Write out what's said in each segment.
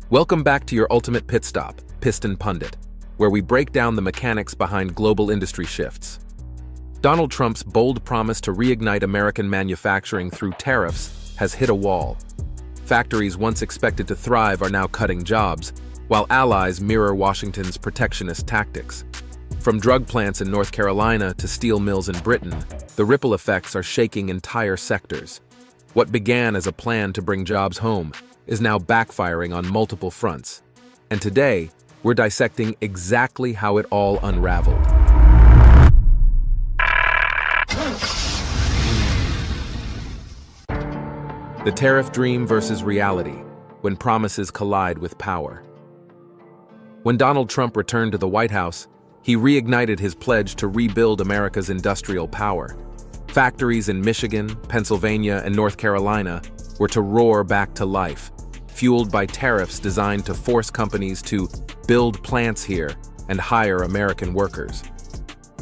Welcome back to your ultimate pit stop, Piston Pundit, where we break down the mechanics behind global industry shifts. Donald Trump's bold promise to reignite American manufacturing through tariffs has hit a wall. Factories once expected to thrive are now cutting jobs, while allies mirror Washington's protectionist tactics. From drug plants in North Carolina to steel mills in Britain, the ripple effects are shaking entire sectors. What began as a plan to bring jobs home is now backfiring on multiple fronts. And today, we're dissecting exactly how it all unraveled. The tariff dream versus reality, when promises collide with power. When Donald Trump returned to the White House, he reignited his pledge to rebuild America's industrial power. Factories in Michigan, Pennsylvania, and North Carolina were to roar back to life, fueled by tariffs designed to force companies to build plants here and hire American workers.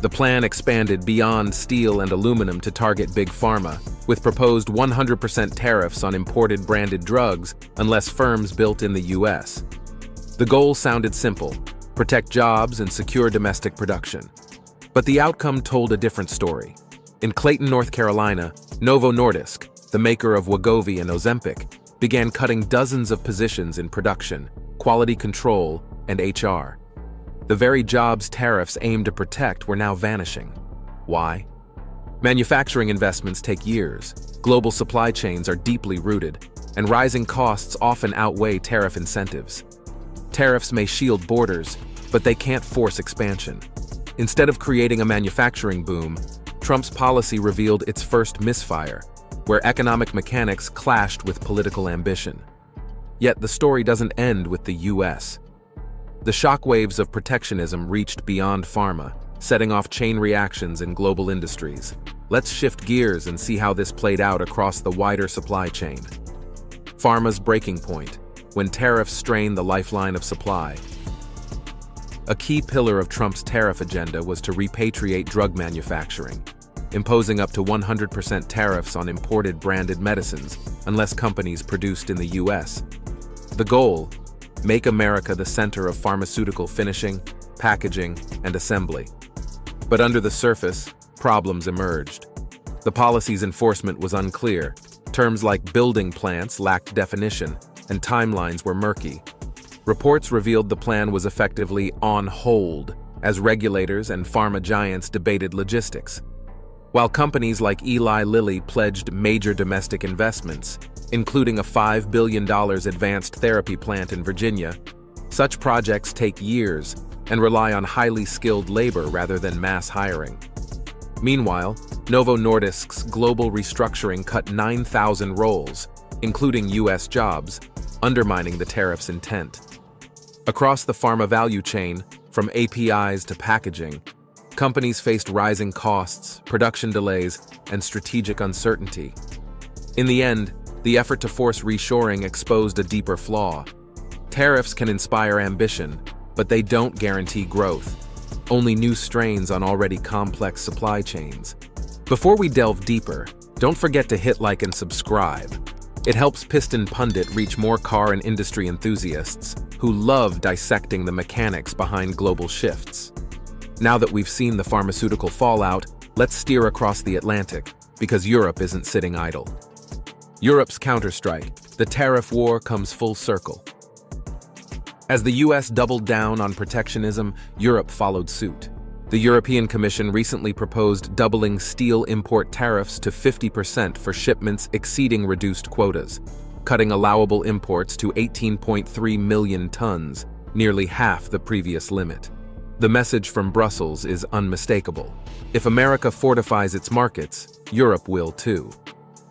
The plan expanded beyond steel and aluminum to target Big Pharma, with proposed 100% tariffs on imported branded drugs unless firms built in the U.S. The goal sounded simple: protect jobs and secure domestic production. But the outcome told a different story. In Clayton, North Carolina, Novo Nordisk, the maker of Wegovy and Ozempic, began cutting dozens of positions in production, quality control, and HR. The very jobs tariffs aimed to protect were now vanishing. Why? Manufacturing investments take years, global supply chains are deeply rooted, and rising costs often outweigh tariff incentives. Tariffs may shield borders, but they can't force expansion. Instead of creating a manufacturing boom, Trump's policy revealed its first misfire, where economic mechanics clashed with political ambition. Yet the story doesn't end with the U.S. The shockwaves of protectionism reached beyond pharma, setting off chain reactions in global industries. Let's shift gears and see how this played out across the wider supply chain. Pharma's breaking point, when tariffs strained the lifeline of supply. A key pillar of Trump's tariff agenda was to repatriate drug manufacturing, imposing up to 100% tariffs on imported branded medicines unless companies produced in the U.S. The goal: make America the center of pharmaceutical finishing, packaging, and assembly. But under the surface, problems emerged. The policy's enforcement was unclear. Terms like building plants lacked definition, and timelines were murky. Reports revealed the plan was effectively on hold as regulators and pharma giants debated logistics. While companies like Eli Lilly pledged major domestic investments, including a $5 billion advanced therapy plant in Virginia, such projects take years and rely on highly skilled labor rather than mass hiring. Meanwhile, Novo Nordisk's global restructuring cut 9,000 roles, including U.S. jobs, undermining the tariff's intent. Across the pharma value chain, from APIs to packaging, companies faced rising costs, production delays, and strategic uncertainty. In the end, the effort to force reshoring exposed a deeper flaw. Tariffs can inspire ambition, but they don't guarantee growth, only new strains on already complex supply chains. Before we delve deeper, don't forget to hit like and subscribe. It helps Piston Pundit reach more car and industry enthusiasts who love dissecting the mechanics behind global shifts. Now that we've seen the pharmaceutical fallout, let's steer across the Atlantic, because Europe isn't sitting idle. Europe's Counterstrike, the tariff war, comes full circle. As the US doubled down on protectionism, Europe followed suit. The European Commission recently proposed doubling steel import tariffs to 50% for shipments exceeding reduced quotas, cutting allowable imports to 18.3 million tons, nearly half the previous limit. The message from Brussels is unmistakable. If America fortifies its markets, Europe will too.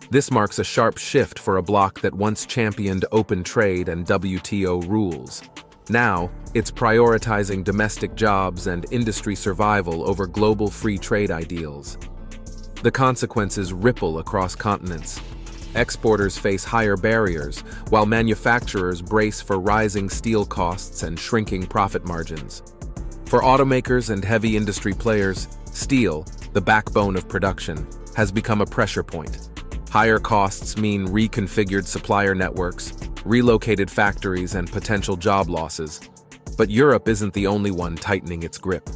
This marks a sharp shift for a bloc that once championed open trade and WTO rules. Now, it's prioritizing domestic jobs and industry survival over global free trade ideals. The consequences ripple across continents. Exporters face higher barriers, while manufacturers brace for rising steel costs and shrinking profit margins. For automakers and heavy industry players, steel, the backbone of production, has become a pressure point. Higher costs mean reconfigured supplier networks, relocated factories, and potential job losses. But Europe isn't the only one tightening its grip.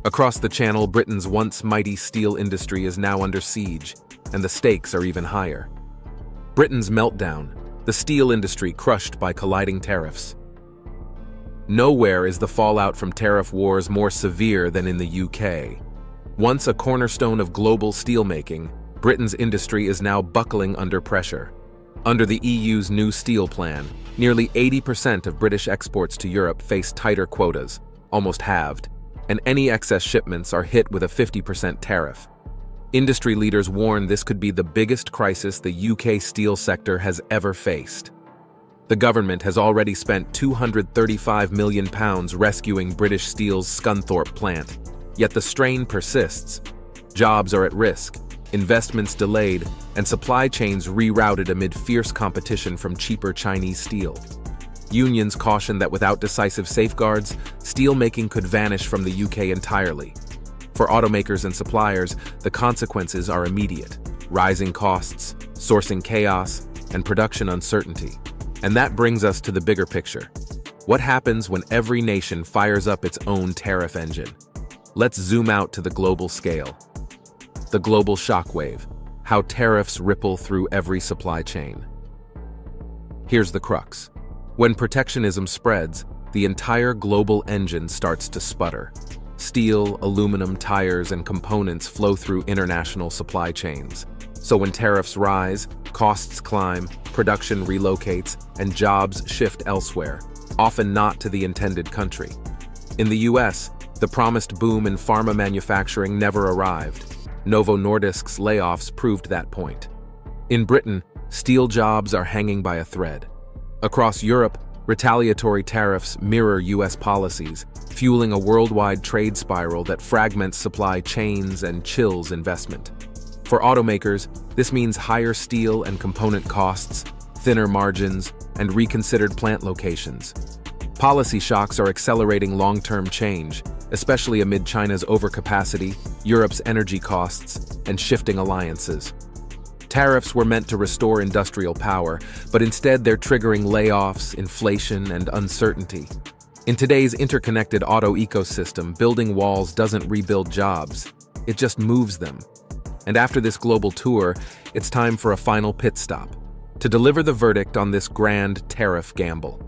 Across the Channel, Britain's once mighty steel industry is now under siege, and the stakes are even higher. Britain's meltdown, the steel industry crushed by colliding tariffs. Nowhere is the fallout from tariff wars more severe than in the UK. Once a cornerstone of global steelmaking, Britain's industry is now buckling under pressure. Under the EU's new steel plan, nearly 80% of British exports to Europe face tighter quotas, almost halved, and any excess shipments are hit with a 50% tariff. Industry leaders warn this could be the biggest crisis the UK steel sector has ever faced. The government has already spent £235 million rescuing British Steel's Scunthorpe plant, yet the strain persists. Jobs are at risk, investments delayed, and supply chains rerouted amid fierce competition from cheaper Chinese steel. Unions caution that without decisive safeguards, steelmaking could vanish from the UK entirely. For automakers and suppliers, the consequences are immediate: rising costs, sourcing chaos, and production uncertainty. And that brings us to the bigger picture. What happens when every nation fires up its own tariff engine? Let's zoom out to the global scale. The global shockwave: how tariffs ripple through every supply chain. Here's the crux. When protectionism spreads, the entire global engine starts to sputter. Steel, aluminum, tires, and components flow through international supply chains. So when tariffs rise, costs climb, production relocates, and jobs shift elsewhere, often not to the intended country. In the US, the promised boom in pharma manufacturing never arrived. Novo Nordisk's layoffs proved that point. In Britain, steel jobs are hanging by a thread. Across Europe, retaliatory tariffs mirror US policies, fueling a worldwide trade spiral that fragments supply chains and chills investment. For automakers, this means higher steel and component costs, thinner margins, and reconsidered plant locations. Policy shocks are accelerating long-term change, especially amid China's overcapacity, Europe's energy costs, and shifting alliances. Tariffs were meant to restore industrial power, but instead they're triggering layoffs, inflation, and uncertainty. In today's interconnected auto ecosystem, building walls doesn't rebuild jobs, it just moves them. And after this global tour, it's time for a final pit stop, to deliver the verdict on this grand tariff gamble.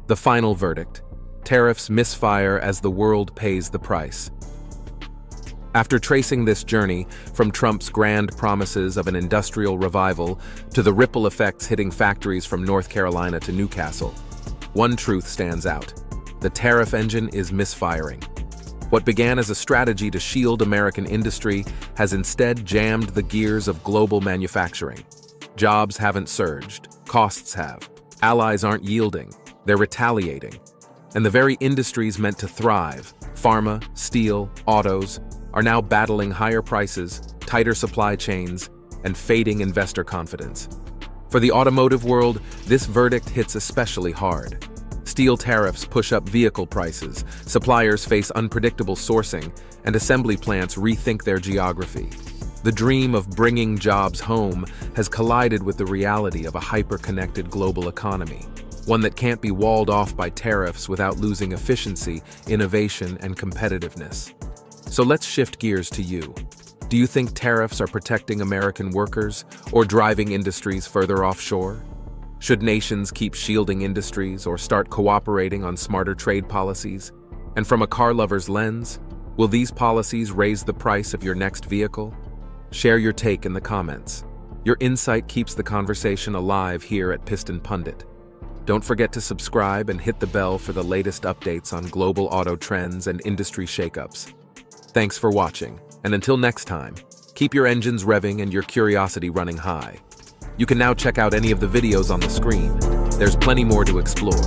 The final verdict: tariffs misfire as the world pays the price. After tracing this journey, from Trump's grand promises of an industrial revival to the ripple effects hitting factories from North Carolina to Newcastle, one truth stands out: the tariff engine is misfiring. What began as a strategy to shield American industry has instead jammed the gears of global manufacturing. Jobs haven't surged, costs have. Allies aren't yielding, they're retaliating. And the very industries meant to thrive, pharma, steel, autos, are now battling higher prices, tighter supply chains, and fading investor confidence. For the automotive world, this verdict hits especially hard. Steel tariffs push up vehicle prices, suppliers face unpredictable sourcing, and assembly plants rethink their geography. The dream of bringing jobs home has collided with the reality of a hyper-connected global economy, one that can't be walled off by tariffs without losing efficiency, innovation, and competitiveness. So let's shift gears to you. Do you think tariffs are protecting American workers or driving industries further offshore? Should nations keep shielding industries or start cooperating on smarter trade policies? And from a car lover's lens, will these policies raise the price of your next vehicle? Share your take in the comments. Your insight keeps the conversation alive here at Piston Pundit. Don't forget to subscribe and hit the bell for the latest updates on global auto trends and industry shakeups. Thanks for watching, and until next time, keep your engines revving and your curiosity running high. You can now check out any of the videos on the screen. There's plenty more to explore.